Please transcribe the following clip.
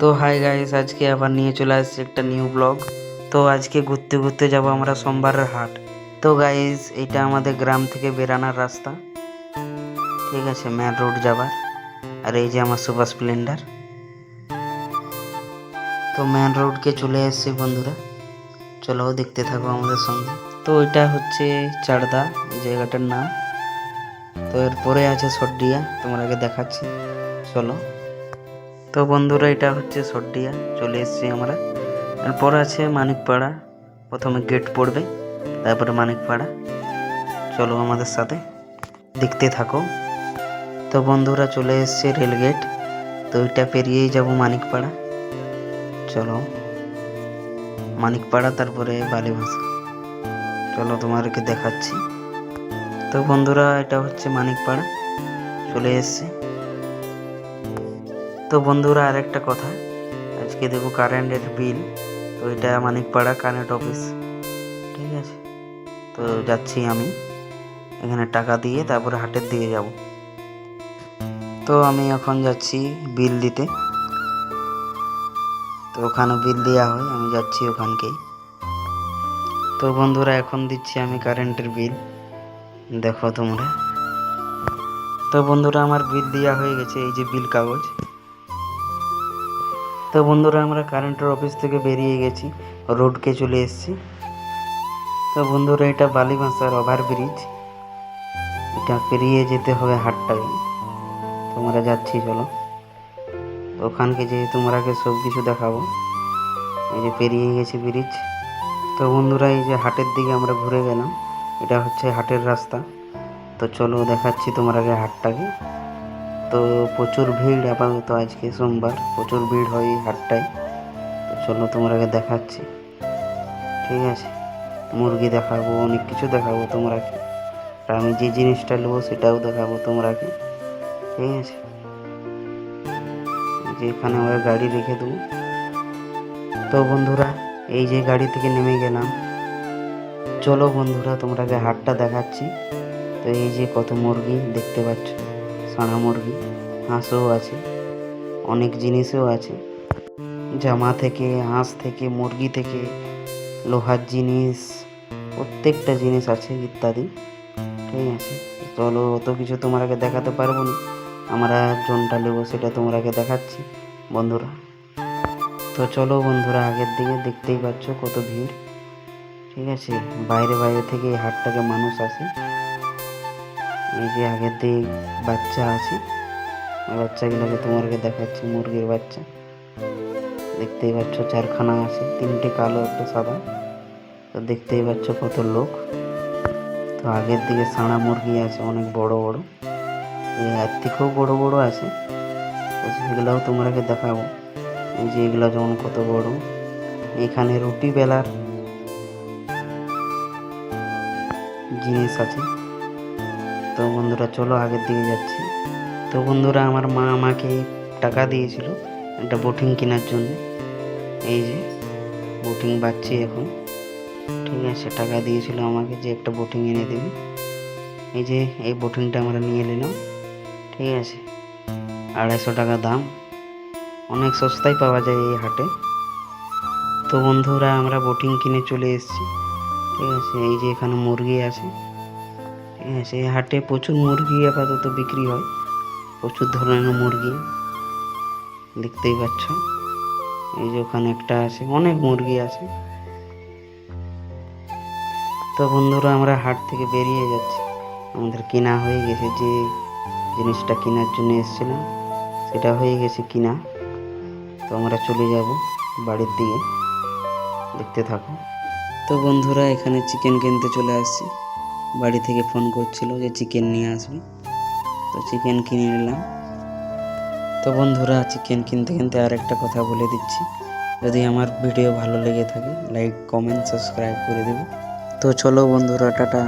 তো hi guys, আজকে আবার নিয়ে চলে আসছি একটা নিউ ব্লগ। তো আজকে ঘুরতে ঘুরতে যাব আমরা সোমবারের হাট। তো গাইস, এটা আমাদের গ্রাম থেকে বেরানোর রাস্তা, ঠিক আছে, মেন রোড যাবার। আর এই যে আমার সুপার স্প্লেন্ডার। তো মেন রোডকে চলে এসেছি বন্ধুরা, চলো দেখতে থাকো আমাদের সঙ্গে। তো এটা হচ্ছে চারদা, এই জায়গাটার নাম। তো এরপরে আছে সর্ডিয়া, তোমাকে দেখাচ্ছি, চলো। তো বন্ধুরা, এটা হচ্ছে সর্ডিয়া, চলে এসেছি আমরা। এরপর আছে মানিকপাড়া, প্রথমে গেট পড়বে, তারপরে মানিকপাড়া। চলো আমাদের সাথে দেখতে থাকো। তো বন্ধুরা, চলে এসছে রেলগেট। তো এটা পেরিয়েই যাব মানিকপাড়া। চলো মানিকপাড়া, তারপরে বালিভাষা। চলো তোমাদেরকে দেখাচ্ছি। তো বন্ধুরা, এটা হচ্ছে মানিকপাড়া, চলে এসছে। তো বন্ধুরা, আরেকটা কথা, আজকে দেবো কারেন্টের বিল। তো এটা মানিকপাড়া কারেন্ট অফিস, ঠিক আছে। তো যাচ্ছি আমি, এখানে টাকা দিয়ে তারপরে হাটের দিকে যাব। তো আমি এখন যাচ্ছি বিল দিতে। তো ওখানে বিল দেওয়া হয়, আমি যাচ্ছি ওখানকেই। তো বন্ধুরা, এখন দিচ্ছি আমি কারেন্টের বিল, দেখো তোমরা। তো বন্ধুরা, আমার বিল দেওয়া হয়ে গেছে, এই যে বিল কাগজ। তো বন্ধুরা, আমরা কারেন্টের অফিস থেকে বেরিয়ে গেছি, রোডকে চলে এসেছি। তো বন্ধুরা, এটা বালিভাষার ওভারব্রিজ, এটা পেরিয়ে যেতে হবে হাটটাকে। তোমরা যাচ্ছি, চলো। ওখানকে যে তোমরাকে সব কিছু দেখাবো। এই যে পেরিয়ে গেছি ব্রিজ। তো বন্ধুরা, এই যে হাটের দিকে আমরা ঘুরে গেলাম, এটা হচ্ছে হাটের রাস্তা। তো চলো দেখাচ্ছি তোমাকে হাটটাকে। তো প্রচুর ভিড়, আপাতত আজকে সোমবার প্রচুর ভিড় হয় এই হাটটায়। তো চলো তোমাকে দেখাচ্ছি, ঠিক আছে। মুরগি দেখাবো, অনেক কিছু দেখাবো তোমরাকে। আর আমি যে জিনিসটা নেবো সেটাও দেখাবো তোমরাকে, ঠিক আছে। যে এখানে আমরা গাড়ি রেখে দেবো। তো বন্ধুরা, এই যে গাড়ি থেকে নেমে গেলাম। চলো বন্ধুরা, তোমাকে হাটটা দেখাচ্ছি। তো এই যে কত মুরগি দেখতে পাচ্ছ, সাদা মুরগি, হাঁসও আছে, অনেক জিনিসও আছে। জামা থেকে, হাঁস থেকে, মুরগি থেকে, লোহার জিনিস, প্রত্যেকটা জিনিস আছে ইত্যাদি, ঠিক আছে। চলো, অত কিছু তোমাকে দেখাতে পারবো না, আমরা যোনটা নেবো সেটা তোমাকে দেখাচ্ছি বন্ধুরা। তো চলো বন্ধুরা, আগের দিকে দেখতেই পাচ্ছ কত ভিড়, ঠিক আছে। বাইরে বাইরে থেকে এই হাটটাকে মানুষ আসে। এই যে আগের দিকে বাচ্চা আছে, ওই বাচ্চাগুলোকে তোমাকে দেখাচ্ছি, মুরগির বাচ্চা দেখতেই পাচ্ছ, চারখানা আছে, তিনটে কালো একটা সাদা। তো দেখতেই পাচ্ছ কত লোক। তো আগের দিকে সাদা মুরগি আছে অনেক বড় বড়, এর থেকেও বড় বড় আছে। তো সেগুলাও তোমাকে দেখাবো। এই যে এগুলা যেমন কত বড়। এখানে রুটি বেলার জিনিস আছে। তো বন্ধুরা, চলো আগের দিকে যাচ্ছি। তো বন্ধুরা, আমার মা আমাকে টাকা দিয়েছিল একটা বোটিং কেনার জন্য। এই যে বোটিং বাচ্ছি এখন, ঠিক আছে। টাকা দিয়েছিল আমাকে যে একটা বোটিং এনে দেবে। এই যে এই বোটিংটা আমরা নিয়ে নিলাম, ঠিক আছে। 250 টাকা দাম, অনেক সস্তায় পাওয়া যায় এই হাটে। তো বন্ধুরা, আমরা বোটিং কিনে চলে এসেছি, ঠিক আছে। এই যে এখানে মুরগি আছে, ঠিক আছে। এই হাটে প্রচুর মুরগি আপাতত বিক্রি হয়, প্রচুর ধরনের মুরগি দেখতেই পাচ্ছ। এই যে ওখানে একটা আছে, অনেক মুরগি আছে। তো বন্ধুরা, আমরা হাট থেকে বেরিয়ে যাচ্ছি, আমাদের কেনা হয়ে গেছে, যে জিনিসটা কেনার জন্য এসেছিলাম সেটা হয়ে গেছে কিনা। তো আমরা চলে যাব বাড়ির দিকে, দেখতে থাকো। তো বন্ধুরা, এখানে চিকেন কিনতে চলে আসছি, বাড়ি থেকে ফোন করছিল যে চিকেন নিয়ে আসবি। তো চিকেন কিনে নিলাম। তো বন্ধুরা, চিকেন কিনতে কিনতে আর একটা কথা বলে দিচ্ছি, যদি আমার ভিডিও ভালো লেগে থাকে লাইক, কমেন্ট, সাবস্ক্রাইব করে দেবে। তো চলো বন্ধুরা, টাটা।